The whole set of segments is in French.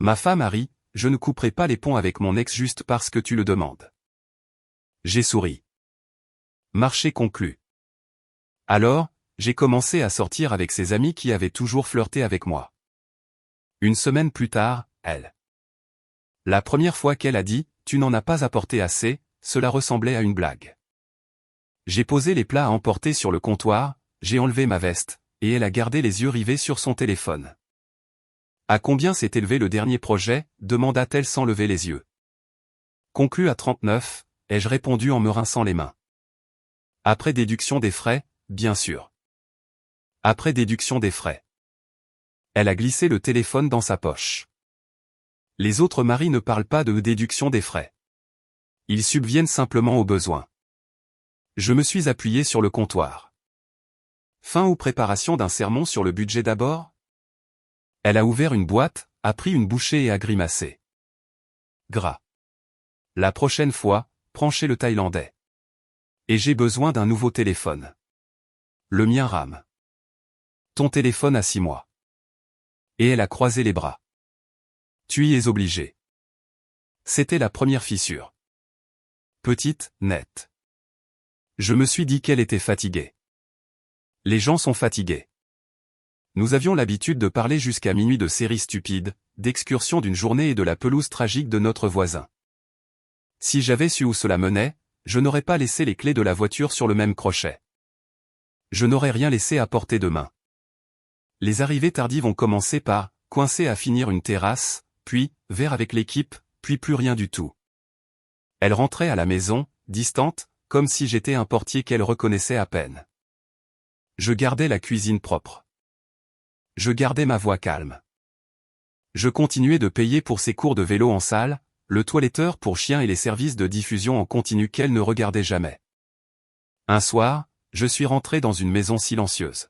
Ma femme a ri, je ne couperai pas les ponts avec mon ex juste parce que tu le demandes. J'ai souri. Marché conclu. Alors, j'ai commencé à sortir avec ses amis qui avaient toujours flirté avec moi. Une semaine plus tard, elle. La première fois qu'elle a dit « tu n'en as pas apporté assez », cela ressemblait à une blague. J'ai posé les plats à emporter sur le comptoir, j'ai enlevé ma veste, et elle a gardé les yeux rivés sur son téléphone. « À combien s'est élevé le dernier projet ?» demanda-t-elle sans lever les yeux. Conclu à 39, ai-je répondu en me rinçant les mains. Après déduction des frais, bien sûr. Après déduction des frais. Elle a glissé le téléphone dans sa poche. Les autres maris ne parlent pas de déduction des frais. Ils subviennent simplement aux besoins. Je me suis appuyé sur le comptoir. Fin ou préparation d'un sermon sur le budget d'abord? Elle a ouvert une boîte, a pris une bouchée et a grimacé. Gras. La prochaine fois, prends chez le Thaïlandais. Et j'ai besoin d'un nouveau téléphone. Le mien rame. Ton téléphone a 6 mois. Et elle a croisé les bras. Tu y es obligé. C'était la première fissure. Petite, nette. Je me suis dit qu'elle était fatiguée. Les gens sont fatigués. Nous avions l'habitude de parler jusqu'à minuit de séries stupides, d'excursions d'une journée et de la pelouse tragique de notre voisin. Si j'avais su où cela menait, je n'aurais pas laissé les clés de la voiture sur le même crochet. Je n'aurais rien laissé à portée de main. Les arrivées tardives ont commencé par « coincé à finir une terrasse », puis « verre avec l'équipe », puis plus rien du tout. Elle rentrait à la maison, distante, comme si j'étais un portier qu'elle reconnaissait à peine. Je gardais la cuisine propre. Je gardais ma voix calme. Je continuais de payer pour ses cours de vélo en salle, le toiletteur pour chien et les services de diffusion en continu qu'elle ne regardait jamais. Un soir, je suis rentré dans une maison silencieuse.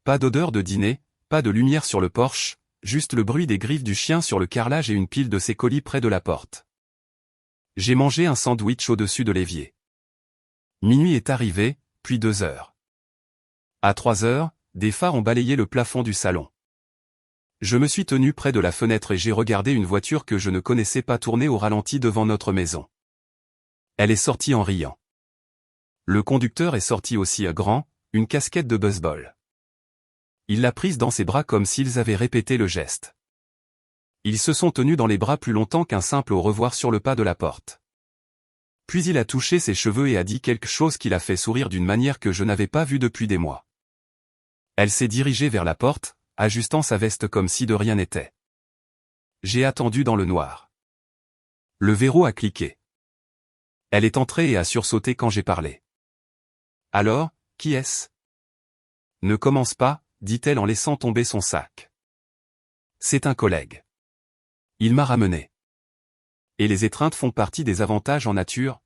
Pas d'odeur de dîner, pas de lumière sur le porche, juste le bruit des griffes du chien sur le carrelage et une pile de ses colis près de la porte. J'ai mangé un sandwich au-dessus de l'évier. Minuit est arrivé, puis 2 heures. À 3 heures, des phares ont balayé le plafond du salon. Je me suis tenu près de la fenêtre et j'ai regardé une voiture que je ne connaissais pas tourner au ralenti devant notre maison. Elle est sortie en riant. Le conducteur est sorti aussi à grand, une casquette de baseball. Il l'a prise dans ses bras comme s'ils avaient répété le geste. Ils se sont tenus dans les bras plus longtemps qu'un simple au revoir sur le pas de la porte. Puis il a touché ses cheveux et a dit quelque chose qui l'a fait sourire d'une manière que je n'avais pas vue depuis des mois. Elle s'est dirigée vers la porte, ajustant sa veste comme si de rien n'était. J'ai attendu dans le noir. Le verrou a cliqué. Elle est entrée et a sursauté quand j'ai parlé. « Alors, qui est-ce » ? « Ne commence pas, » dit-elle en laissant tomber son sac. « C'est un collègue. Il m'a ramené. Et les étreintes font partie des avantages en nature.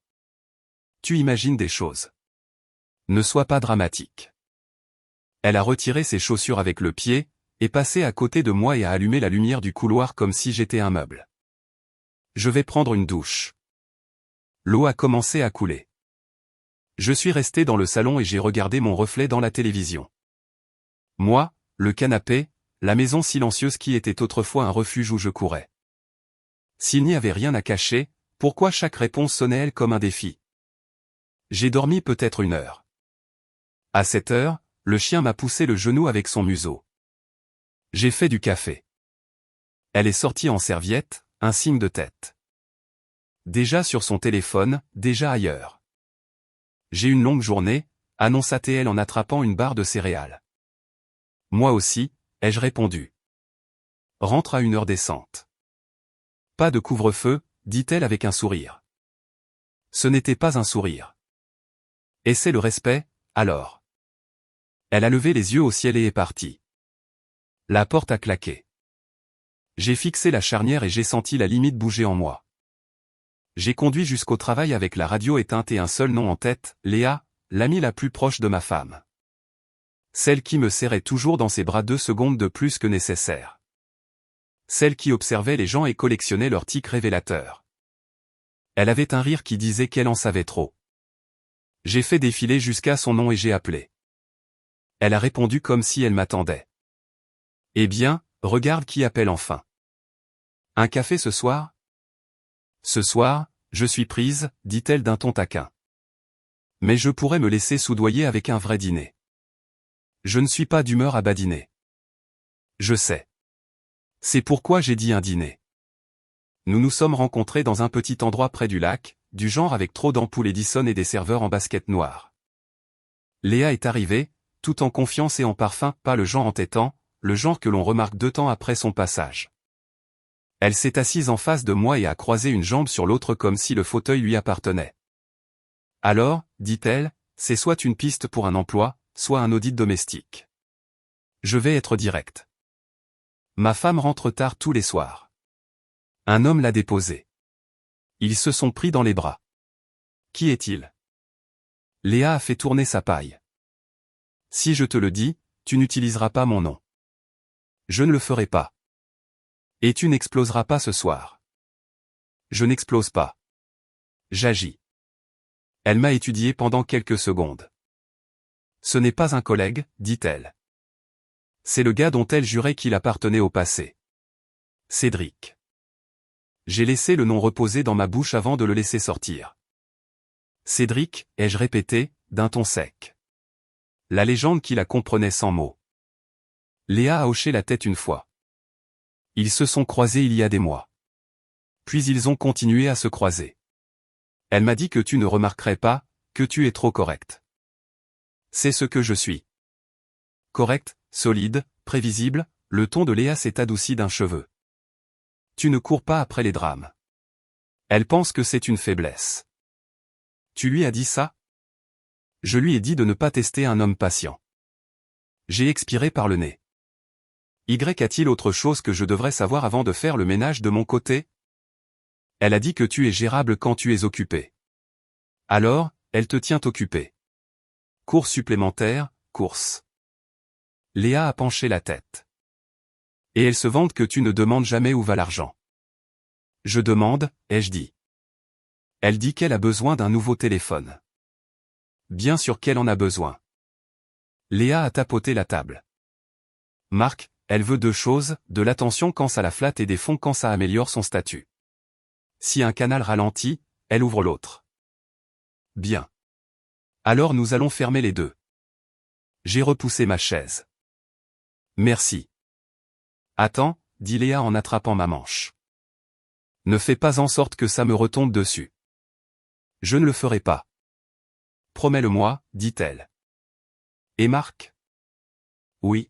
Tu imagines des choses. Ne sois pas dramatique. » Elle a retiré ses chaussures avec le pied, est passée à côté de moi et a allumé la lumière du couloir comme si j'étais un meuble. Je vais prendre une douche. L'eau a commencé à couler. Je suis resté dans le salon et j'ai regardé mon reflet dans la télévision. Moi, le canapé, la maison silencieuse qui était autrefois un refuge où je courais. S'il n'y avait rien à cacher, pourquoi chaque réponse sonnait-elle comme un défi? J'ai dormi peut-être 1 heure. À 7 heures, le chien m'a poussé le genou avec son museau. J'ai fait du café. Elle est sortie en serviette, un signe de tête. Déjà sur son téléphone, déjà ailleurs. J'ai une longue journée, annonça-t-elle en attrapant une barre de céréales. Moi aussi, ai-je répondu. Rentre à une heure décente. Pas de couvre-feu, dit-elle avec un sourire. Ce n'était pas un sourire. Et c'est le respect, alors. Elle a levé les yeux au ciel et est partie. La porte a claqué. J'ai fixé la charnière et j'ai senti la limite bouger en moi. J'ai conduit jusqu'au travail avec la radio éteinte et un seul nom en tête, Léa, l'amie la plus proche de ma femme. Celle qui me serrait toujours dans ses bras 2 secondes de plus que nécessaire. Celle qui observait les gens et collectionnait leurs tics révélateurs. Elle avait un rire qui disait qu'elle en savait trop. J'ai fait défiler jusqu'à son nom et j'ai appelé. Elle a répondu comme si elle m'attendait. Eh bien, regarde qui appelle enfin. Un café ce soir? Ce soir, je suis prise, dit-elle d'un ton taquin. Mais je pourrais me laisser soudoyer avec un vrai dîner. Je ne suis pas d'humeur à badiner. Je sais. C'est pourquoi j'ai dit un dîner. Nous nous sommes rencontrés dans un petit endroit près du lac, du genre avec trop d'ampoules Edison et des serveurs en basket noire. Léa est arrivée, tout en confiance et en parfum, pas le genre entêtant, le genre que l'on remarque 2 temps après son passage. Elle s'est assise en face de moi et a croisé une jambe sur l'autre comme si le fauteuil lui appartenait. Alors, dit-elle, c'est soit une piste pour un emploi, soit un audit domestique. Je vais être direct. Ma femme rentre tard tous les soirs. Un homme l'a déposée. Ils se sont pris dans les bras. Qui est-il? Léa a fait tourner sa paille. Si je te le dis, tu n'utiliseras pas mon nom. Je ne le ferai pas. Et tu n'exploseras pas ce soir. Je n'explose pas. J'agis. Elle m'a étudié pendant quelques secondes. Ce n'est pas un collègue, dit-elle. C'est le gars dont elle jurait qu'il appartenait au passé. Cédric. J'ai laissé le nom reposer dans ma bouche avant de le laisser sortir. Cédric, ai-je répété, d'un ton sec. La légende qui la comprenait sans mots. Léa a hoché la tête une fois. Ils se sont croisés il y a des mois. Puis ils ont continué à se croiser. Elle m'a dit que tu ne remarquerais pas, que tu es trop correct. C'est ce que je suis. Correct, solide, prévisible, le ton de Léa s'est adouci d'un cheveu. Tu ne cours pas après les drames. Elle pense que c'est une faiblesse. Tu lui as dit ça? Je lui ai dit de ne pas tester un homme patient. J'ai expiré par le nez. Y a-t-il autre chose que je devrais savoir avant de faire le ménage de mon côté? Elle a dit que tu es gérable quand tu es occupé. Alors, elle te tient occupé. Cours supplémentaire, course. Léa a penché la tête. Et elle se vante que tu ne demandes jamais où va l'argent. Je demande, ai-je dit. Elle dit qu'elle a besoin d'un nouveau téléphone. Bien sûr qu'elle en a besoin. Léa a tapoté la table. Marc, elle veut 2 choses, de l'attention quand ça la flatte et des fonds quand ça améliore son statut. Si un canal ralentit, elle ouvre l'autre. Bien. Alors nous allons fermer les 2. J'ai repoussé ma chaise. Merci. Attends, dit Léa en attrapant ma manche. Ne fais pas en sorte que ça me retombe dessus. Je ne le ferai pas. Promets-le-moi, dit-elle. Et Marc? Oui.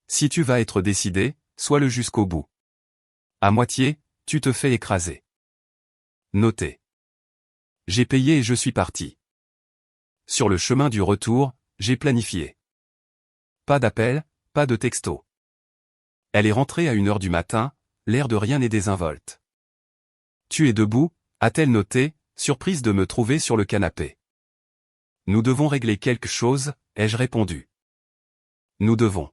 Si tu vas être décidé, sois-le jusqu'au bout. À moitié, tu te fais écraser. Notez. J'ai payé et je suis parti. Sur le chemin du retour, j'ai planifié. Pas d'appel, pas de texto. Elle est rentrée à 1h du matin, l'air de rien et désinvolte. Tu es debout, a-t-elle noté, surprise de me trouver sur le canapé. Nous devons régler quelque chose, ai-je répondu. Nous devons.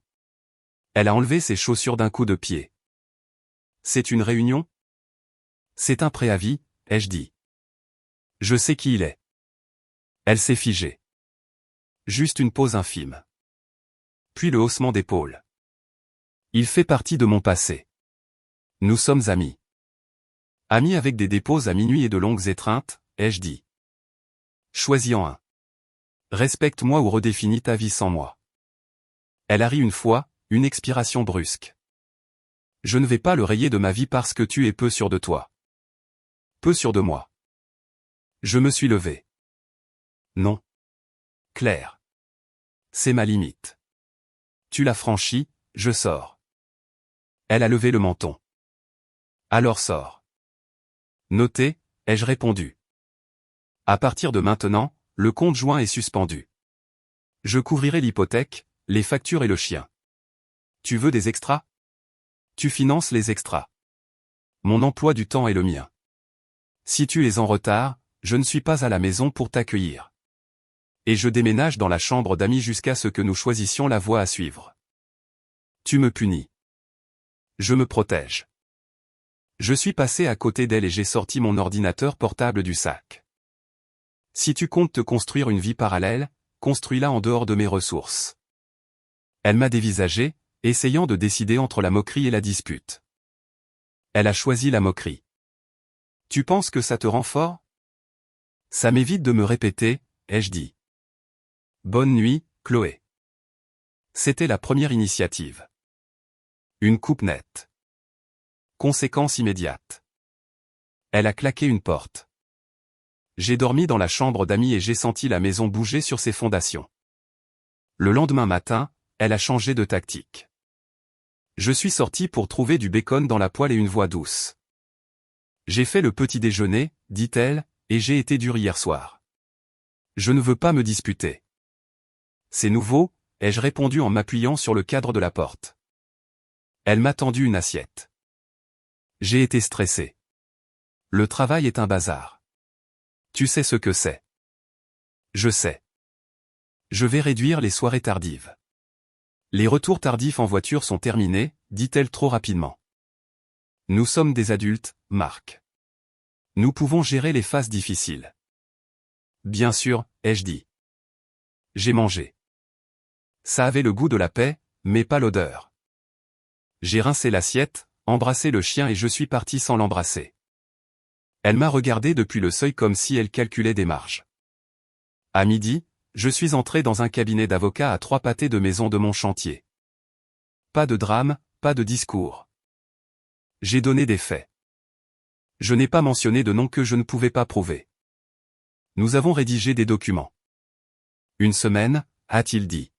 Elle a enlevé ses chaussures d'un coup de pied. C'est une réunion? C'est un préavis, ai-je dit. Je sais qui il est. Elle s'est figée. Juste une pause infime. Puis le haussement d'épaule. Il fait partie de mon passé. Nous sommes amis. Amis avec des dépôts à minuit et de longues étreintes, ai-je dit. Choisis-en un. Respecte-moi ou redéfinis ta vie sans moi. Elle a ri une fois, une expiration brusque. Je ne vais pas le rayer de ma vie parce que tu es peu sûr de toi. Peu sûr de moi. Je me suis levé. Non. Claire. C'est ma limite. Tu l'as franchie, je sors. Elle a levé le menton. Alors sors. Notez, ai-je répondu. À partir de maintenant, le compte joint est suspendu. Je couvrirai l'hypothèque, les factures et le chien. Tu veux des extras? Tu finances les extras. Mon emploi du temps est le mien. Si tu es en retard, je ne suis pas à la maison pour t'accueillir. Et je déménage dans la chambre d'amis jusqu'à ce que nous choisissions la voie à suivre. Tu me punis. Je me protège. Je suis passé à côté d'elle et j'ai sorti mon ordinateur portable du sac. Si tu comptes te construire une vie parallèle, construis-la en dehors de mes ressources. Elle m'a dévisagé, essayant de décider entre la moquerie et la dispute. Elle a choisi la moquerie. Tu penses que ça te rend fort? Ça m'évite de me répéter, ai-je dit. Bonne nuit, Chloé. C'était la première initiative. Une coupe nette. Conséquence immédiate. Elle a claqué une porte. J'ai dormi dans la chambre d'amis et j'ai senti la maison bouger sur ses fondations. Le lendemain matin, elle a changé de tactique. Je suis sorti pour trouver du bacon dans la poêle et une voix douce. J'ai fait le petit déjeuner, dit-elle, et j'ai été dur hier soir. Je ne veux pas me disputer. C'est nouveau, ai-je répondu en m'appuyant sur le cadre de la porte. Elle m'a tendu une assiette. J'ai été stressé. Le travail est un bazar. Tu sais ce que c'est. Je sais. Je vais réduire les soirées tardives. Les retours tardifs en voiture sont terminés, dit-elle trop rapidement. Nous sommes des adultes, Marc. Nous pouvons gérer les phases difficiles. Bien sûr, ai-je dit. J'ai mangé. Ça avait le goût de la paix, mais pas l'odeur. J'ai rincé l'assiette, embrassé le chien et je suis parti sans l'embrasser. Elle m'a regardé depuis le seuil comme si elle calculait des marges. À midi, je suis entré dans un cabinet d'avocat à 3 pâtés de maison de mon chantier. Pas de drame, pas de discours. J'ai donné des faits. Je n'ai pas mentionné de nom que je ne pouvais pas prouver. Nous avons rédigé des documents. Une semaine, a-t-il dit.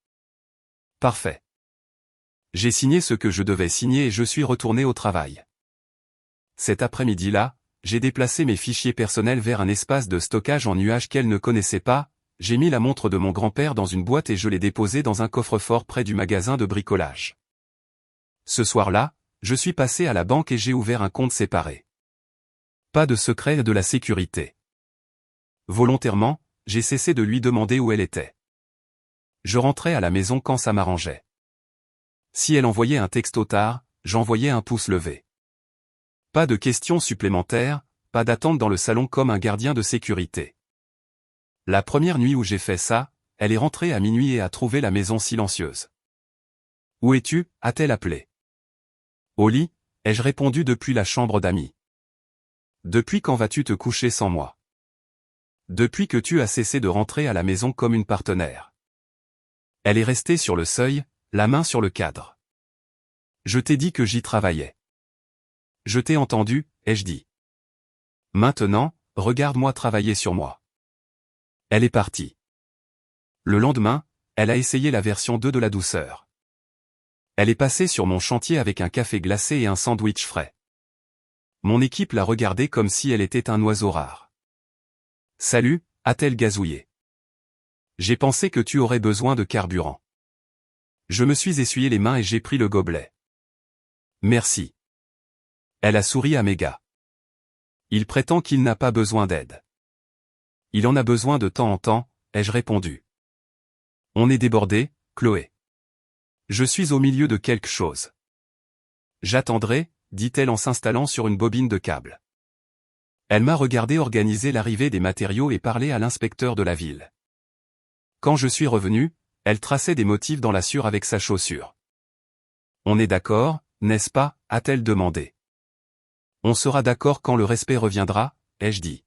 Parfait. J'ai signé ce que je devais signer et je suis retourné au travail. Cet après-midi-là, j'ai déplacé mes fichiers personnels vers un espace de stockage en nuage qu'elle ne connaissait pas, j'ai mis la montre de mon grand-père dans une boîte et je l'ai déposée dans un coffre-fort près du magasin de bricolage. Ce soir-là, je suis passé à la banque et j'ai ouvert un compte séparé. Pas de secret de la sécurité. Volontairement, j'ai cessé de lui demander où elle était. Je rentrais à la maison quand ça m'arrangeait. Si elle envoyait un texto tard, j'envoyais un pouce levé. Pas de questions supplémentaires, pas d'attente dans le salon comme un gardien de sécurité. La première nuit où j'ai fait ça, elle est rentrée à minuit et a trouvé la maison silencieuse. Où es-tu, a-t-elle appelé. Au lit, ai-je répondu depuis la chambre d'amis. Depuis quand vas-tu te coucher sans moi? Depuis que tu as cessé de rentrer à la maison comme une partenaire. Elle est restée sur le seuil, la main sur le cadre. Je t'ai dit que j'y travaillais. Je t'ai entendu, ai-je dit. Maintenant, regarde-moi travailler sur moi. Elle est partie. Le lendemain, elle a essayé la version 2 de la douceur. Elle est passée sur mon chantier avec un café glacé et un sandwich frais. Mon équipe l'a regardée comme si elle était un oiseau rare. Salut, a-t-elle gazouillé. J'ai pensé que tu aurais besoin de carburant. Je me suis essuyé les mains et j'ai pris le gobelet. Merci. Elle a souri à mes gars. Il prétend qu'il n'a pas besoin d'aide. Il en a besoin de temps en temps, ai-je répondu. On est débordé, Chloé. Je suis au milieu de quelque chose. J'attendrai, dit-elle en s'installant sur une bobine de câble. Elle m'a regardé organiser l'arrivée des matériaux et parler à l'inspecteur de la ville. Quand je suis revenu, elle traçait des motifs dans la sûre avec sa chaussure. On est d'accord, n'est-ce pas, a-t-elle demandé. On sera d'accord quand le respect reviendra, ai-je dit.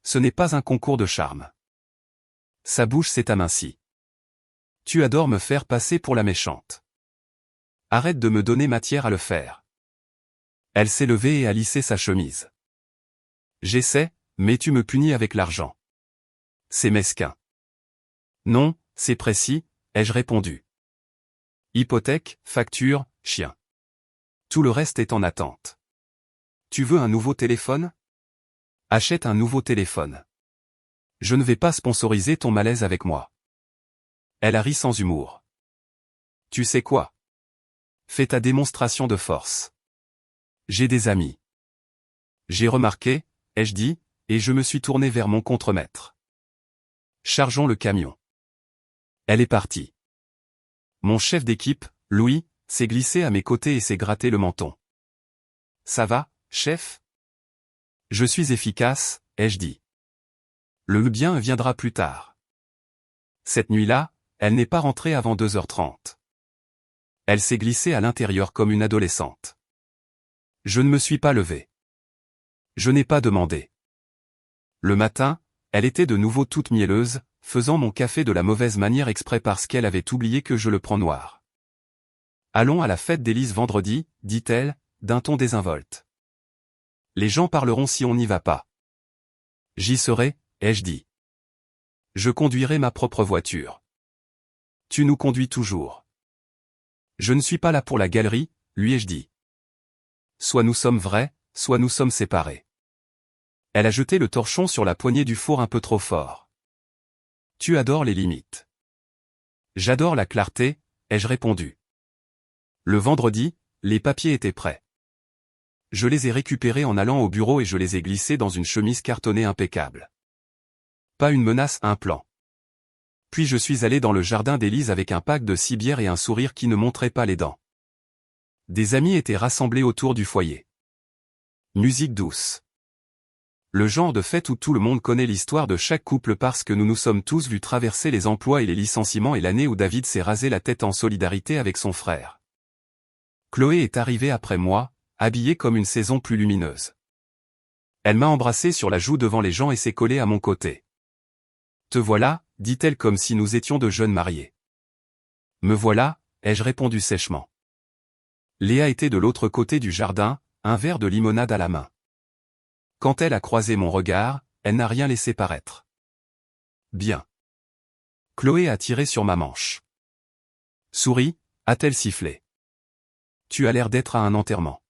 Ce n'est pas un concours de charme. Sa bouche s'est amincie. Tu adores me faire passer pour la méchante. Arrête de me donner matière à le faire. Elle s'est levée et a lissé sa chemise. J'essaie, mais tu me punis avec l'argent. C'est mesquin. Non, c'est précis, ai-je répondu. Hypothèque, facture, chien. Tout le reste est en attente. Tu veux un nouveau téléphone? Achète un nouveau téléphone. Je ne vais pas sponsoriser ton malaise avec moi. Elle a ri sans humour. Tu sais quoi? Fais ta démonstration de force. J'ai des amis. J'ai remarqué, ai-je dit, et je me suis tourné vers mon contremaître. Chargeons le camion. Elle est partie. Mon chef d'équipe, Louis, s'est glissé à mes côtés et s'est gratté le menton. Ça va, chef? Je suis efficace, ai-je dit. Le bien viendra plus tard. Cette nuit-là, elle n'est pas rentrée avant 2h30. Elle s'est glissée à l'intérieur comme une adolescente. Je ne me suis pas levé. Je n'ai pas demandé. Le matin, elle était de nouveau toute mielleuse, faisant mon café de la mauvaise manière exprès parce qu'elle avait oublié que je le prends noir. Allons à la fête d'Élise vendredi, dit-elle, d'un ton désinvolte. Les gens parleront si on n'y va pas. J'y serai, ai-je dit. Je conduirai ma propre voiture. Tu nous conduis toujours. Je ne suis pas là pour la galerie, lui ai-je dit. Soit nous sommes vrais, soit nous sommes séparés. Elle a jeté le torchon sur la poignée du four un peu trop fort. Tu adores les limites. J'adore la clarté, ai-je répondu. Le vendredi, les papiers étaient prêts. Je les ai récupérés en allant au bureau et je les ai glissés dans une chemise cartonnée impeccable. Pas une menace, un plan. Puis je suis allé dans le jardin d'Élise avec un pack de 6 bières et un sourire qui ne montrait pas les dents. Des amis étaient rassemblés autour du foyer. Musique douce. Le genre de fête où tout le monde connaît l'histoire de chaque couple parce que nous nous sommes tous vus traverser les emplois et les licenciements et l'année où David s'est rasé la tête en solidarité avec son frère. Chloé est arrivée après moi, habillée comme une saison plus lumineuse. Elle m'a embrassé sur la joue devant les gens et s'est collée à mon côté. « Te voilà », dit-elle comme si nous étions de jeunes mariés. « Me voilà », ai-je répondu sèchement. Léa était de l'autre côté du jardin, un verre de limonade à la main. Quand elle a croisé mon regard, elle n'a rien laissé paraître. Bien. Chloé a tiré sur ma manche. Souris, a-t-elle sifflé. Tu as l'air d'être à un enterrement.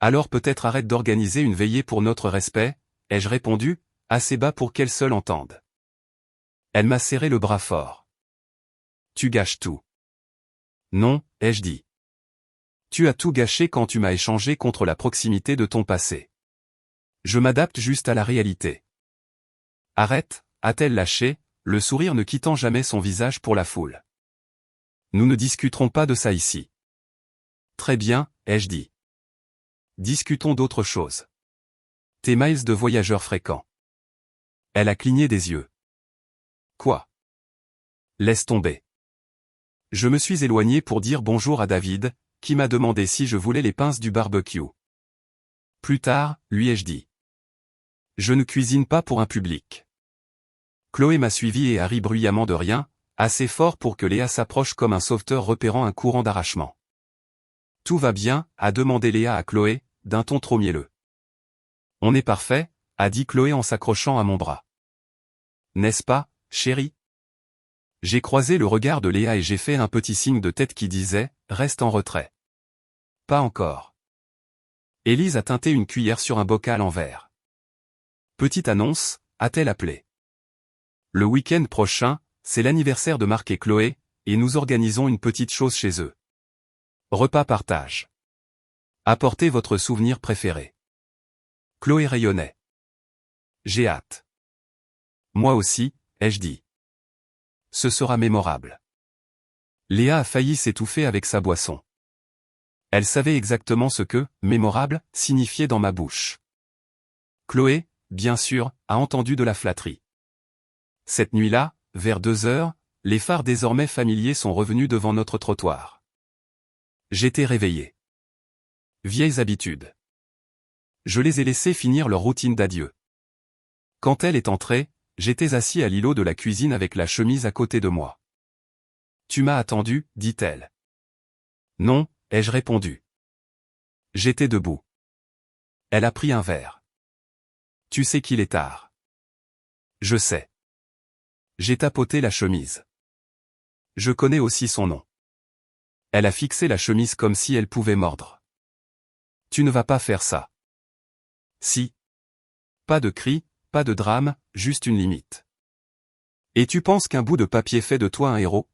Alors peut-être arrête d'organiser une veillée pour notre respect, ai-je répondu, assez bas pour qu'elle seule entende. Elle m'a serré le bras fort. Tu gâches tout. Non, ai-je dit. Tu as tout gâché quand tu m'as échangé contre la proximité de ton passé. Je m'adapte juste à la réalité. Arrête, a-t-elle lâché, le sourire ne quittant jamais son visage pour la foule. Nous ne discuterons pas de ça ici. Très bien, ai-je dit. Discutons d'autre chose. Tes miles de voyageurs fréquents. Elle a cligné des yeux. Quoi? Laisse tomber. Je me suis éloigné pour dire bonjour à David, qui m'a demandé si je voulais les pinces du barbecue. Plus tard, lui ai-je dit. Je ne cuisine pas pour un public. Chloé m'a suivi et a ri bruyamment de rien, assez fort pour que Léa s'approche comme un sauveteur repérant un courant d'arrachement. Tout va bien, a demandé Léa à Chloé, d'un ton trop mielleux. On est parfait, a dit Chloé en s'accrochant à mon bras. N'est-ce pas, chérie? J'ai croisé le regard de Léa et j'ai fait un petit signe de tête qui disait « Reste en retrait ». Pas encore. Élise a teinté une cuillère sur un bocal en verre. Petite annonce, a-t-elle appelé. Le week-end prochain, c'est l'anniversaire de Marc et Chloé, et nous organisons une petite chose chez eux. Repas partage. Apportez votre souvenir préféré. Chloé rayonnait. J'ai hâte. Moi aussi, ai-je dit. Ce sera mémorable. Léa a failli s'étouffer avec sa boisson. Elle savait exactement ce que « mémorable » signifiait dans ma bouche. Chloé, bien sûr, a entendu de la flatterie. Cette nuit-là, vers 2 heures, les phares désormais familiers sont revenus devant notre trottoir. J'étais réveillé. Vieilles habitudes. Je les ai laissés finir leur routine d'adieu. Quand elle est entrée, j'étais assis à l'îlot de la cuisine avec la chemise à côté de moi. Tu m'as attendu, dit-elle. Non, ai-je répondu. J'étais debout. Elle a pris un verre. Tu sais qu'il est tard. Je sais. J'ai tapoté la chemise. Je connais aussi son nom. Elle a fixé la chemise comme si elle pouvait mordre. Tu ne vas pas faire ça. Si. Pas de cri, pas de drame, juste une limite. Et tu penses qu'un bout de papier fait de toi un héros?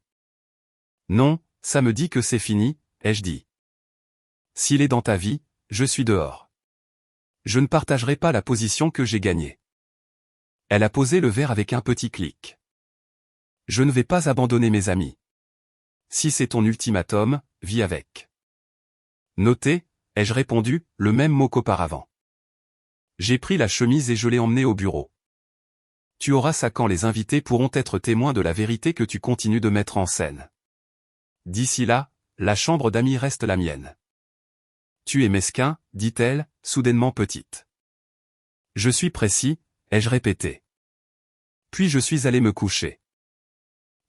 Non, ça me dit que c'est fini, ai-je dit. S'il est dans ta vie, je suis dehors. Je ne partagerai pas la position que j'ai gagnée. Elle a posé le verre avec un petit clic. Je ne vais pas abandonner mes amis. Si c'est ton ultimatum, vis avec. Notez, ai-je répondu, le même mot qu'auparavant. J'ai pris la chemise et je l'ai emmenée au bureau. Tu auras ça quand les invités pourront être témoins de la vérité que tu continues de mettre en scène. D'ici là, la chambre d'amis reste la mienne. Tu es mesquin, dit-elle, soudainement petite. Je suis précis, ai-je répété. Puis je suis allé me coucher.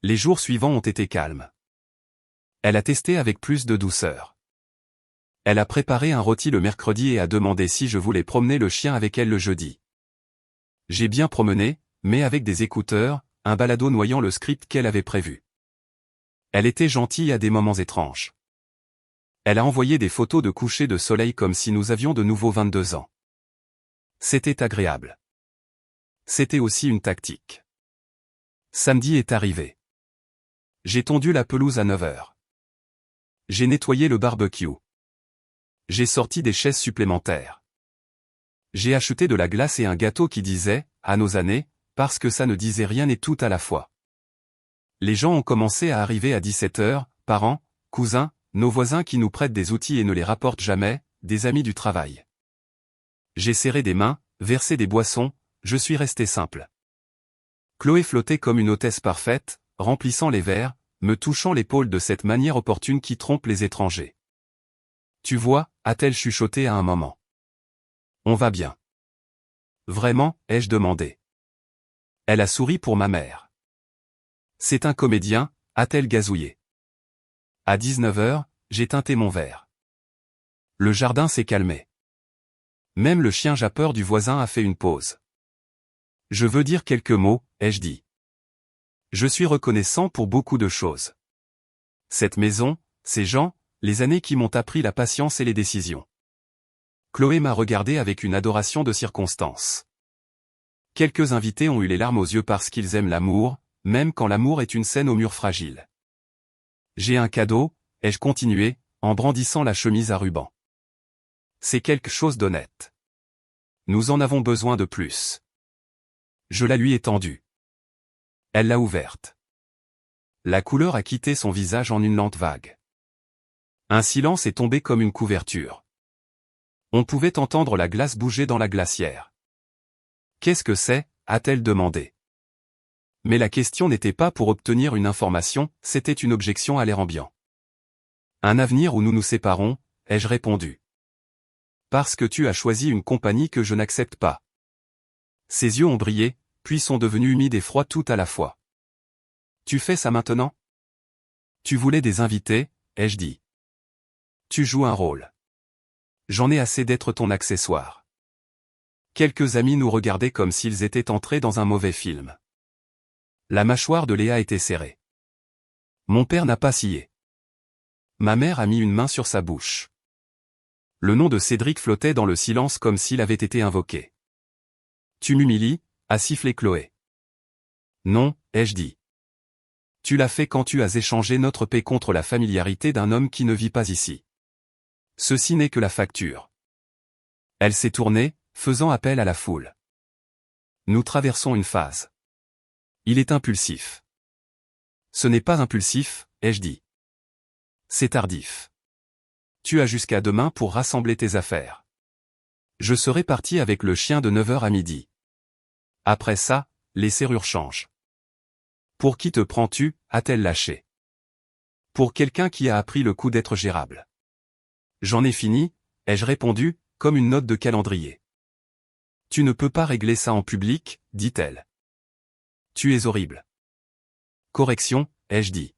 Les jours suivants ont été calmes. Elle a testé avec plus de douceur. Elle a préparé un rôti le mercredi et a demandé si je voulais promener le chien avec elle le jeudi. J'ai bien promené, mais avec des écouteurs, un balado noyant le script qu'elle avait prévu. Elle était gentille à des moments étranges. Elle a envoyé des photos de coucher de soleil comme si nous avions de nouveau 22 ans. C'était agréable. C'était aussi une tactique. Samedi est arrivé. J'ai tondu la pelouse à 9h. J'ai nettoyé le barbecue. J'ai sorti des chaises supplémentaires. J'ai acheté de la glace et un gâteau qui disait, à nos années, parce que ça ne disait rien et tout à la fois. Les gens ont commencé à arriver à 17h, parents, cousins, nos voisins qui nous prêtent des outils et ne les rapportent jamais, des amis du travail. J'ai serré des mains, versé des boissons, je suis resté simple. Chloé flottait comme une hôtesse parfaite, remplissant les verres, me touchant l'épaule de cette manière opportune qui trompe les étrangers. Tu vois, a-t-elle chuchoté à un moment. On va bien. Vraiment, ai-je demandé. Elle a souri pour ma mère. C'est un comédien, a-t-elle gazouillé. À 19h, j'ai teinté mon verre. Le jardin s'est calmé. Même le chien jappeur du voisin a fait une pause. Je veux dire quelques mots, ai-je dit. Je suis reconnaissant pour beaucoup de choses. Cette maison, ces gens, les années qui m'ont appris la patience et les décisions. Chloé m'a regardé avec une adoration de circonstance. Quelques invités ont eu les larmes aux yeux parce qu'ils aiment l'amour, même quand l'amour est une scène au mur fragile. J'ai un cadeau, ai-je continué, en brandissant la chemise à ruban. C'est quelque chose d'honnête. Nous en avons besoin de plus. Je la lui ai tendue. Elle l'a ouverte. La couleur a quitté son visage en une lente vague. Un silence est tombé comme une couverture. On pouvait entendre la glace bouger dans la glacière. Qu'est-ce que c'est, a-t-elle demandé. Mais la question n'était pas pour obtenir une information, c'était une objection à l'air ambiant. Un avenir où nous nous séparons, ai-je répondu. Parce que tu as choisi une compagnie que je n'accepte pas. Ses yeux ont brillé, puis sont devenus humides et froids tout à la fois. Tu fais ça maintenant? Tu voulais des invités, ai-je dit. Tu joues un rôle. J'en ai assez d'être ton accessoire. Quelques amis nous regardaient comme s'ils étaient entrés dans un mauvais film. La mâchoire de Léa était serrée. Mon père n'a pas scié. Ma mère a mis une main sur sa bouche. Le nom de Cédric flottait dans le silence comme s'il avait été invoqué. Tu m'humilies, a sifflé Chloé. Non, ai-je dit. Tu l'as fait quand tu as échangé notre paix contre la familiarité d'un homme qui ne vit pas ici. Ceci n'est que la facture. Elle s'est tournée, faisant appel à la foule. Nous traversons une phase. Il est impulsif. Ce n'est pas impulsif, ai-je dit. C'est tardif. Tu as jusqu'à demain pour rassembler tes affaires. Je serai parti avec le chien de 9h à midi. Après ça, les serrures changent. Pour qui te prends-tu, a-t-elle lâché. Pour quelqu'un qui a appris le coup d'être gérable. J'en ai fini, ai-je répondu, comme une note de calendrier. Tu ne peux pas régler ça en public, dit-elle. Tu es horrible. Correction, ai-je dit.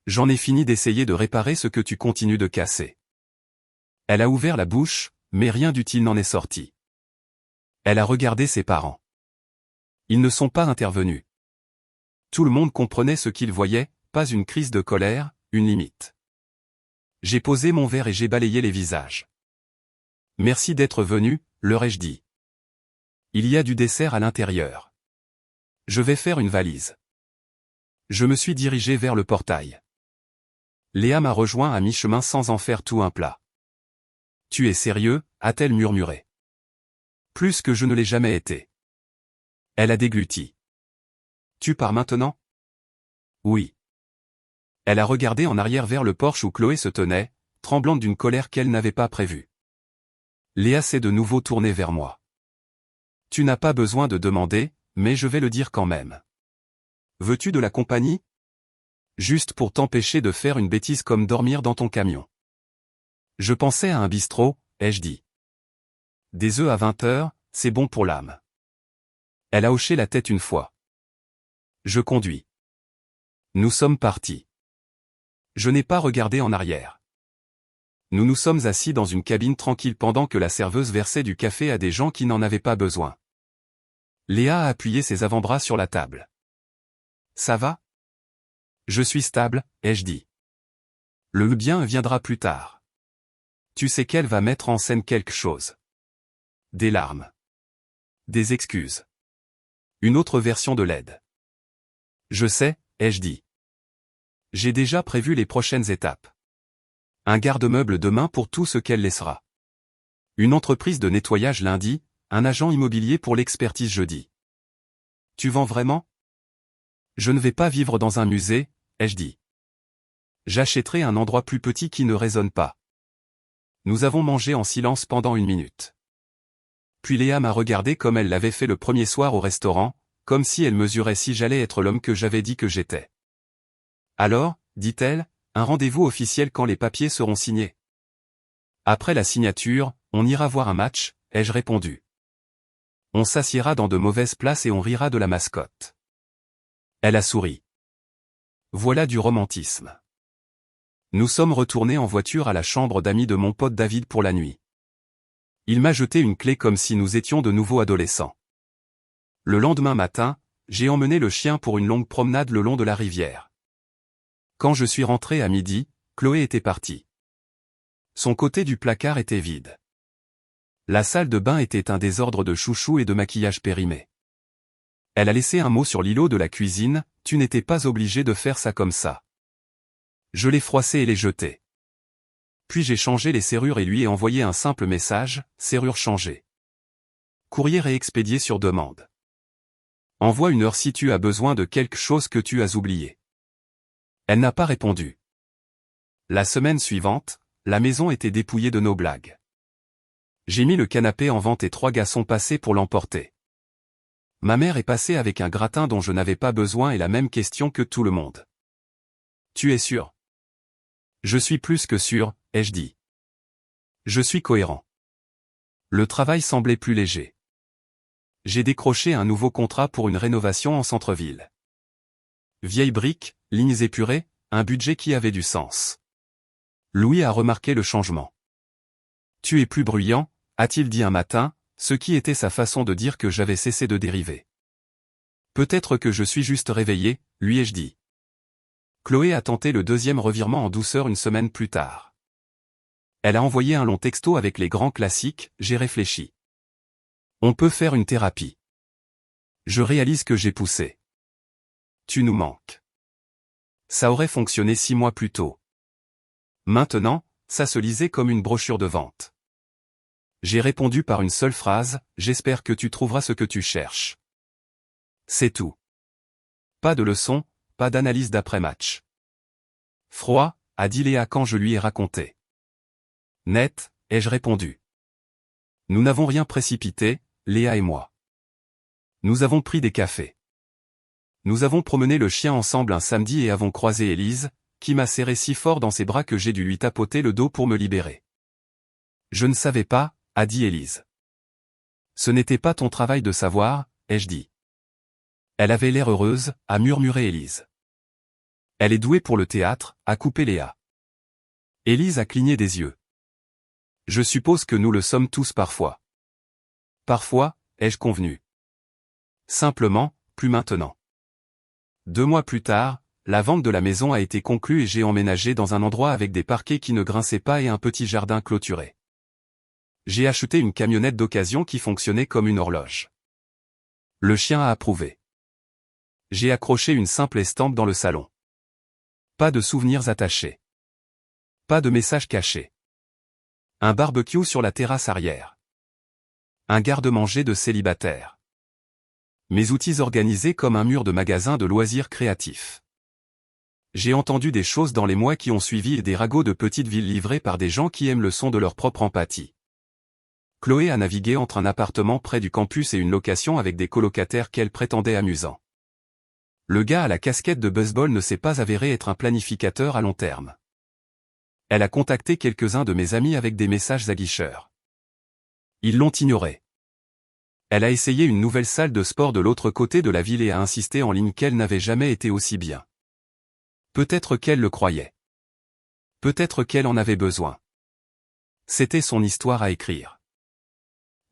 J'en ai fini d'essayer de réparer ce que tu continues de casser. Elle a ouvert la bouche, mais rien d'utile n'en est sorti. Elle a regardé ses parents. Ils ne sont pas intervenus. Tout le monde comprenait ce qu'ils voyaient, pas une crise de colère, une limite. J'ai posé mon verre et j'ai balayé les visages. Merci d'être venu, leur ai-je dit. Il y a du dessert à l'intérieur. Je vais faire une valise. Je me suis dirigé vers le portail. Léa m'a rejoint à mi-chemin sans en faire tout un plat. Tu es sérieux, a-t-elle murmuré. Plus que je ne l'ai jamais été. Elle a dégluti. Tu pars maintenant? Oui. Elle a regardé en arrière vers le porche où Chloé se tenait, tremblante d'une colère qu'elle n'avait pas prévue. Léa s'est de nouveau tournée vers moi. Tu n'as pas besoin de demander, mais je vais le dire quand même. Veux-tu de la compagnie? Juste pour t'empêcher de faire une bêtise comme dormir dans ton camion. Je pensais à un bistrot, ai-je dit. Des œufs à 20 heures, c'est bon pour l'âme. Elle a hoché la tête une fois. Je conduis. Nous sommes partis. Je n'ai pas regardé en arrière. Nous nous sommes assis dans une cabine tranquille pendant que la serveuse versait du café à des gens qui n'en avaient pas besoin. Léa a appuyé ses avant-bras sur la table. Ça va? Je suis stable, ai-je dit. Le bien viendra plus tard. Tu sais qu'elle va mettre en scène quelque chose. Des larmes. Des excuses. Une autre version de l'aide. Je sais, ai-je dit. J'ai déjà prévu les prochaines étapes. Un garde-meuble demain pour tout ce qu'elle laissera. Une entreprise de nettoyage lundi, un agent immobilier pour l'expertise jeudi. Tu vends vraiment? Je ne vais pas vivre dans un musée, ai-je dit. J'achèterai un endroit plus petit qui ne résonne pas. Nous avons mangé en silence pendant 1 minute. Puis Léa m'a regardé comme elle l'avait fait le premier soir au restaurant, comme si elle mesurait si j'allais être l'homme que j'avais dit que j'étais. Alors, dit-elle, un rendez-vous officiel quand les papiers seront signés. Après la signature, on ira voir un match, ai-je répondu. On s'assiera dans de mauvaises places et on rira de la mascotte. Elle a souri. Voilà du romantisme. Nous sommes retournés en voiture à la chambre d'amis de mon pote David pour la nuit. Il m'a jeté une clé comme si nous étions de nouveau adolescents. Le lendemain matin, j'ai emmené le chien pour une longue promenade le long de la rivière. Quand je suis rentré à midi, Chloé était partie. Son côté du placard était vide. La salle de bain était un désordre de chouchous et de maquillage périmé. Elle a laissé un mot sur l'îlot de la cuisine, tu n'étais pas obligé de faire ça comme ça. Je l'ai froissé et l'ai jeté. Puis j'ai changé les serrures et lui ai envoyé un simple message, serrure changée. Courrier réexpédié sur demande. Envoie une heure si tu as besoin de quelque chose que tu as oublié. Elle n'a pas répondu. La semaine suivante, la maison était dépouillée de nos blagues. J'ai mis le canapé en vente et 3 gars sont passés pour l'emporter. Ma mère est passée avec un gratin dont je n'avais pas besoin et la même question que tout le monde. Tu es sûr? Je suis plus que sûr, ai-je dit. Je suis cohérent. Le travail semblait plus léger. J'ai décroché un nouveau contrat pour une rénovation en centre-ville. Vieilles briques, lignes épurées, un budget qui avait du sens. Louis a remarqué le changement. Tu es plus bruyant, a-t-il dit un matin, ce qui était sa façon de dire que j'avais cessé de dériver. Peut-être que je suis juste réveillé, lui ai-je dit. Chloé a tenté le deuxième revirement en douceur une semaine plus tard. Elle a envoyé un long texto avec les grands classiques, j'ai réfléchi. On peut faire une thérapie. Je réalise que j'ai poussé. Tu nous manques. Ça aurait fonctionné 6 mois plus tôt. Maintenant, ça se lisait comme une brochure de vente. J'ai répondu par une seule phrase, j'espère que tu trouveras ce que tu cherches. C'est tout. Pas de leçon, pas d'analyse d'après-match. Froid, a dit Léa quand je lui ai raconté. Net, ai-je répondu. Nous n'avons rien précipité, Léa et moi. Nous avons pris des cafés. Nous avons promené le chien ensemble un samedi et avons croisé Élise, qui m'a serré si fort dans ses bras que j'ai dû lui tapoter le dos pour me libérer. Je ne savais pas, a dit Élise. Ce n'était pas ton travail de savoir, ai-je dit. Elle avait l'air heureuse, a murmuré Élise. Elle est douée pour le théâtre, a coupé Léa. Élise a cligné des yeux. Je suppose que nous le sommes tous parfois. Parfois, ai-je convenu. Simplement, plus maintenant. 2 mois plus tard, la vente de la maison a été conclue et j'ai emménagé dans un endroit avec des parquets qui ne grinçaient pas et un petit jardin clôturé. J'ai acheté une camionnette d'occasion qui fonctionnait comme une horloge. Le chien a approuvé. J'ai accroché une simple estampe dans le salon. Pas de souvenirs attachés. Pas de messages cachés. Un barbecue sur la terrasse arrière. Un garde-manger de célibataire. Mes outils organisés comme un mur de magasin de loisirs créatifs. J'ai entendu des choses dans les mois qui ont suivi et des ragots de petites villes livrés par des gens qui aiment le son de leur propre empathie. Chloé a navigué entre un appartement près du campus et une location avec des colocataires qu'elle prétendait amusants. Le gars à la casquette de baseball ne s'est pas avéré être un planificateur à long terme. Elle a contacté quelques-uns de mes amis avec des messages aguicheurs. Ils l'ont ignorée. Elle a essayé une nouvelle salle de sport de l'autre côté de la ville et a insisté en ligne qu'elle n'avait jamais été aussi bien. Peut-être qu'elle le croyait. Peut-être qu'elle en avait besoin. C'était son histoire à écrire.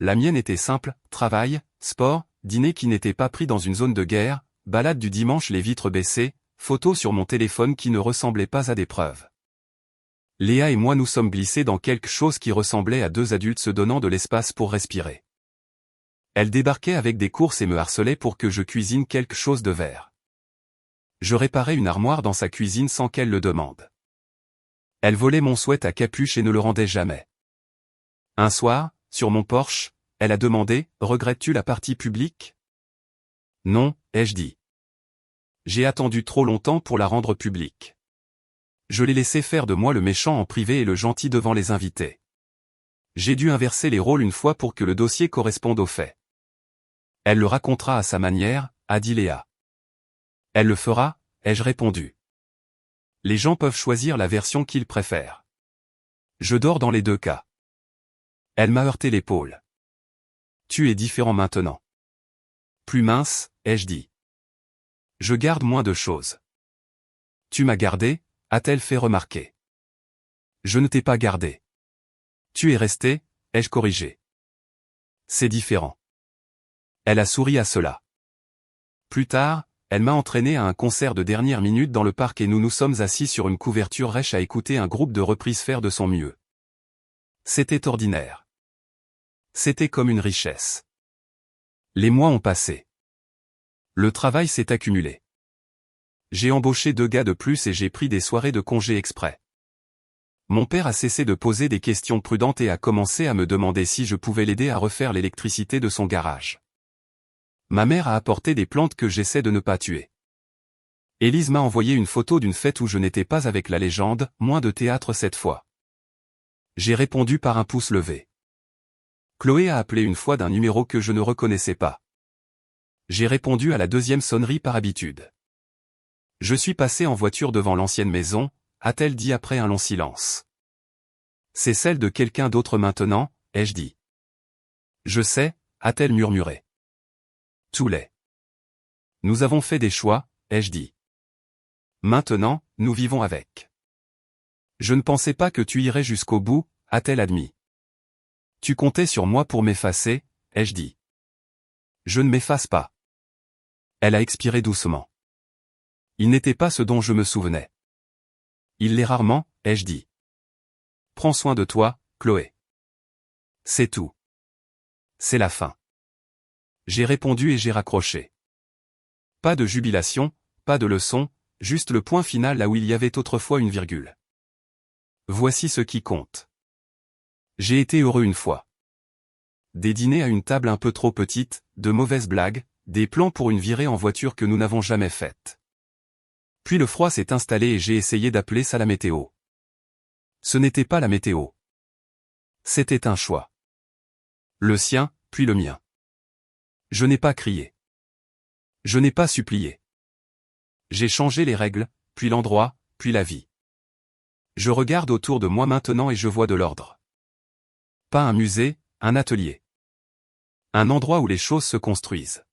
La mienne était simple, travail, sport, dîner qui n'était pas pris dans une zone de guerre, balade du dimanche les vitres baissées, photos sur mon téléphone qui ne ressemblaient pas à des preuves. Léa et moi nous sommes glissés dans quelque chose qui ressemblait à deux adultes se donnant de l'espace pour respirer. Elle débarquait avec des courses et me harcelait pour que je cuisine quelque chose de vert. Je réparais une armoire dans sa cuisine sans qu'elle le demande. Elle volait mon sweat à capuche et ne le rendait jamais. Un soir, sur mon Porsche, elle a demandé « Regrettes-tu la partie publique ?» Non, ai-je dit. J'ai attendu trop longtemps pour la rendre publique. Je l'ai laissé faire de moi le méchant en privé et le gentil devant les invités. J'ai dû inverser les rôles une fois pour que le dossier corresponde aux faits. Elle le racontera à sa manière, a dit Léa. Elle le fera, ai-je répondu. Les gens peuvent choisir la version qu'ils préfèrent. Je dors dans les deux cas. Elle m'a heurté l'épaule. Tu es différent maintenant. Plus mince, ai-je dit. Je garde moins de choses. Tu m'as gardé, a-t-elle fait remarquer. Je ne t'ai pas gardé. Tu es resté, ai-je corrigé. C'est différent. Elle a souri à cela. Plus tard, elle m'a entraîné à un concert de dernière minute dans le parc et nous nous sommes assis sur une couverture rêche à écouter un groupe de reprises faire de son mieux. C'était ordinaire. C'était comme une richesse. Les mois ont passé. Le travail s'est accumulé. J'ai embauché 2 gars de plus et j'ai pris des soirées de congé exprès. Mon père a cessé de poser des questions prudentes et a commencé à me demander si je pouvais l'aider à refaire l'électricité de son garage. Ma mère a apporté des plantes que j'essaie de ne pas tuer. Élise m'a envoyé une photo d'une fête où je n'étais pas avec la légende, moins de théâtre cette fois. J'ai répondu par un pouce levé. Chloé a appelé une fois d'un numéro que je ne reconnaissais pas. J'ai répondu à la deuxième sonnerie par habitude. Je suis passé en voiture devant l'ancienne maison, a-t-elle dit après un long silence. C'est celle de quelqu'un d'autre maintenant, ai-je dit. Je sais, a-t-elle murmuré. Tout l'est. Nous avons fait des choix, ai-je dit. Maintenant, nous vivons avec. Je ne pensais pas que tu irais jusqu'au bout, a-t-elle admis. Tu comptais sur moi pour m'effacer, ai-je dit. Je ne m'efface pas. Elle a expiré doucement. Il n'était pas ce dont je me souvenais. Il l'est rarement, ai-je dit. Prends soin de toi, Chloé. C'est tout. C'est la fin. J'ai répondu et j'ai raccroché. Pas de jubilation, pas de leçon, juste le point final là où il y avait autrefois une virgule. Voici ce qui compte. J'ai été heureux une fois. Des dîners à une table un peu trop petite, de mauvaises blagues, des plans pour une virée en voiture que nous n'avons jamais faite. Puis le froid s'est installé et j'ai essayé d'appeler ça la météo. Ce n'était pas la météo. C'était un choix. Le sien, puis le mien. Je n'ai pas crié. Je n'ai pas supplié. J'ai changé les règles, puis l'endroit, puis la vie. Je regarde autour de moi maintenant et je vois de l'ordre. Pas un musée, un atelier. Un endroit où les choses se construisent.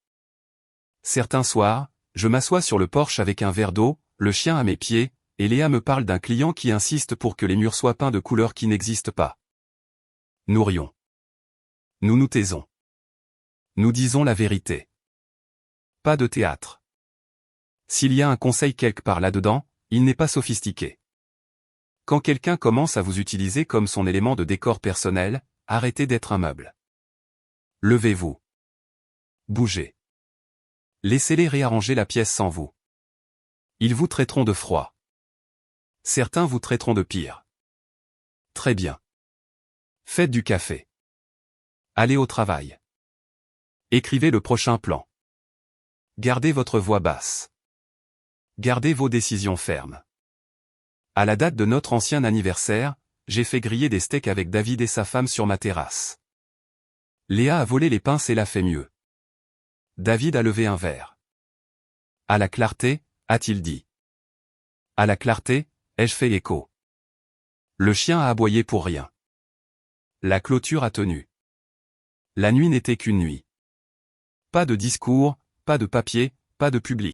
Certains soirs, je m'assois sur le porche avec un verre d'eau, le chien à mes pieds, et Léa me parle d'un client qui insiste pour que les murs soient peints de couleurs qui n'existent pas. Nous rions. Nous nous taisons. Nous disons la vérité. Pas de théâtre. S'il y a un conseil quelque part là-dedans, il n'est pas sophistiqué. Quand quelqu'un commence à vous utiliser comme son élément de décor personnel, arrêtez d'être un meuble. Levez-vous. Bougez. Laissez-les réarranger la pièce sans vous. Ils vous traiteront de froid. Certains vous traiteront de pire. Très bien. Faites du café. Allez au travail. Écrivez le prochain plan. Gardez votre voix basse. Gardez vos décisions fermes. À la date de notre ancien anniversaire, j'ai fait griller des steaks avec David et sa femme sur ma terrasse. Léa a volé les pinces et l'a fait mieux. David a levé un verre. À la clarté, a-t-il dit. À la clarté, ai-je fait écho. Le chien a aboyé pour rien. La clôture a tenu. La nuit n'était qu'une nuit. Pas de discours, pas de papier, pas de public.